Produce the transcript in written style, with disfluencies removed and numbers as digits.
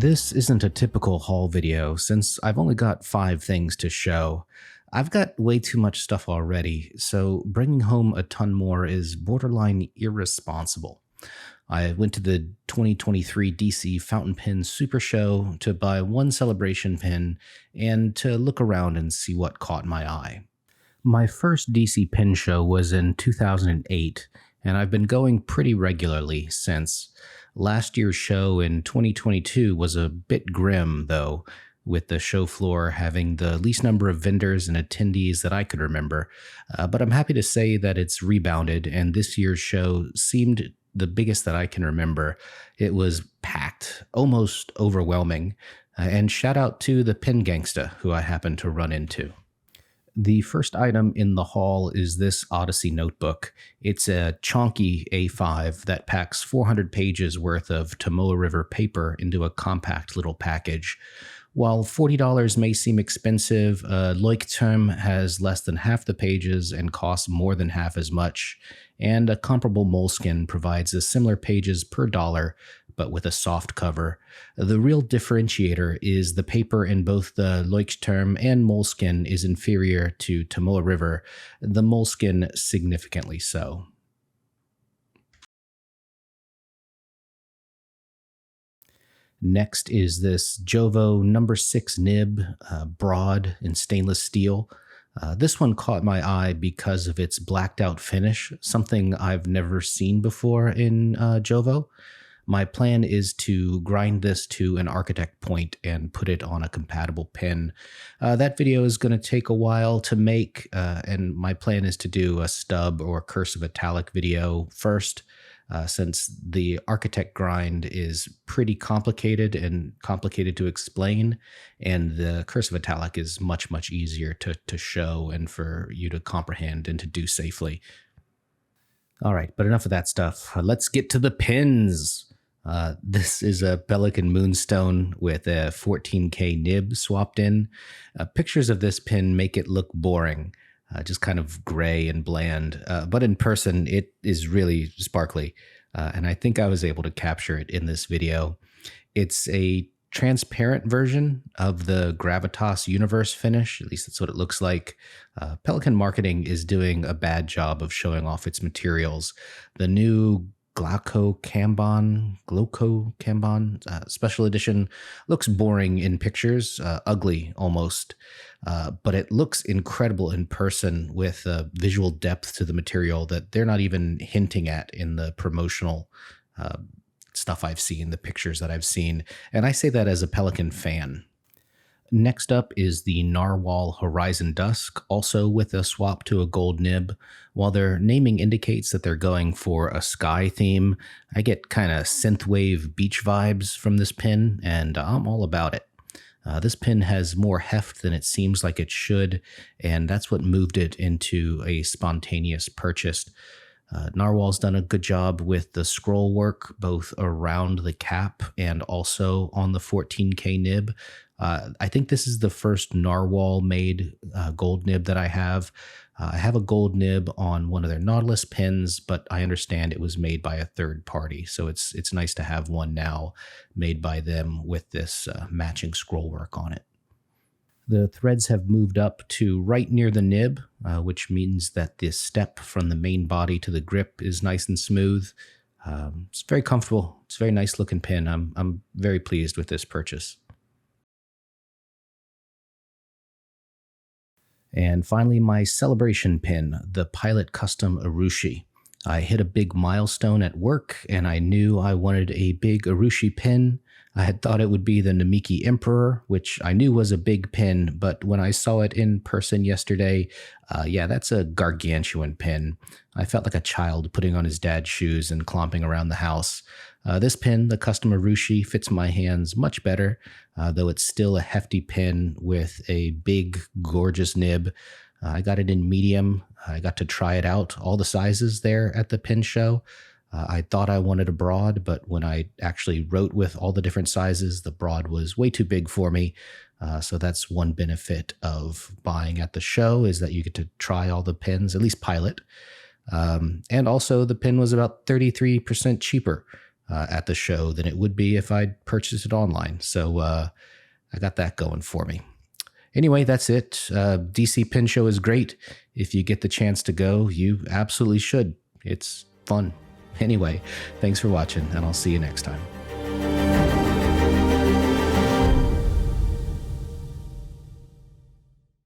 This isn't a typical haul video since I've only got 5 things to show. I've got way too much stuff already, so bringing home a ton more is borderline irresponsible. I went to the 2023 DC Fountain Pen Supershow to buy one celebration pin and to look around and see what caught my eye. My first DC pen show was in 2008, and I've been going pretty regularly since. Last year's show in 2022 was a bit grim, though, with the show floor having the least number of vendors and attendees that I could remember. But I'm happy to say that it's rebounded, and this year's show seemed the biggest that I can remember. It was packed, almost overwhelming. And shout out to the Pen Gangsta, who I happened to run into. The first item in the haul is this Odyssey notebook. It's a chonky A5 that packs 400 pages worth of Tomoe River paper into a compact little package. While $40 may seem expensive, Leuchtturm has less than half the pages and costs more than half as much, and a comparable Moleskine provides the similar pages per dollar, but with a soft cover. The real differentiator is the paper in both the Leuchtturm and Moleskine is inferior to Tomoe River, the Moleskine significantly so. Next is this Jovo No. 6 nib, broad in stainless steel. This one caught my eye because of its blacked out finish, something I've never seen before in Jovo. My plan is to grind this to an architect point and put it on a compatible pen. That video is going to take a while to make, and my plan is to do a stub or cursive italic video first, since the architect grind is pretty complicated and complicated to explain, and the cursive italic is much, much easier to show and for you to comprehend and to do safely. All right, but enough of that stuff. Let's get to the pins. This is a Pelikan Moonstone with a 14K nib swapped in. Pictures of this pin make it look boring, just kind of gray and bland. But in person, it is really sparkly, and I think I was able to capture it in this video. It's a transparent version of the Gravitas Universe finish, at least that's what it looks like. Pelikan marketing is doing a bad job of showing off its materials. The new Glauco Kanban special edition looks boring in pictures, ugly almost, but it looks incredible in person with visual depth to the material that they're not even hinting at in the promotional stuff I've seen, the pictures that I've seen, and I say that as a Pelikan fan. Next up is the Narwhal Horizon Dusk, also with a swap to a gold nib. While their naming indicates that they're going for a sky theme, I get kind of synthwave beach vibes from this pin, and I'm all about it. This pin has more heft than it seems like it should, and that's what moved it into a spontaneous purchase. Narwhal's done a good job with the scroll work, both around the cap and also on the 14K nib. I think this is the first Narwhal-made gold nib that I have. I have a gold nib on one of their Nautilus pins, but I understand it was made by a third party, so it's nice to have one now made by them with this matching scroll work on it. The threads have moved up to right near the nib, which means that the step from the main body to the grip is nice and smooth. It's very comfortable. It's a very nice looking pin. I'm very pleased with this purchase. And finally, my celebration pin, the Pilot Custom Urushi. I hit a big milestone at work, and I knew I wanted a big Urushi pin. I had thought it would be the Namiki Emperor, which I knew was a big pin, but when I saw it in person yesterday, yeah, that's a gargantuan pin. I felt like a child putting on his dad's shoes and clomping around the house. This pin, the Custom Urushi, fits my hands much better, though it's still a hefty pin with a big, gorgeous nib. I got it in medium. I got to try it out, all the sizes there at the pin show. I thought I wanted a broad, but when I actually wrote with all the different sizes, the broad was way too big for me. So that's one benefit of buying at the show, is that you get to try all the pins, at least pilot. And also the pin was about 33% cheaper. at the show than it would be if I'd purchased it online. So I got that going for me. Anyway, that's it. DC Pin Show is great. If you get the chance to go, you absolutely should. It's fun. Anyway, thanks for watching, and I'll see you next time.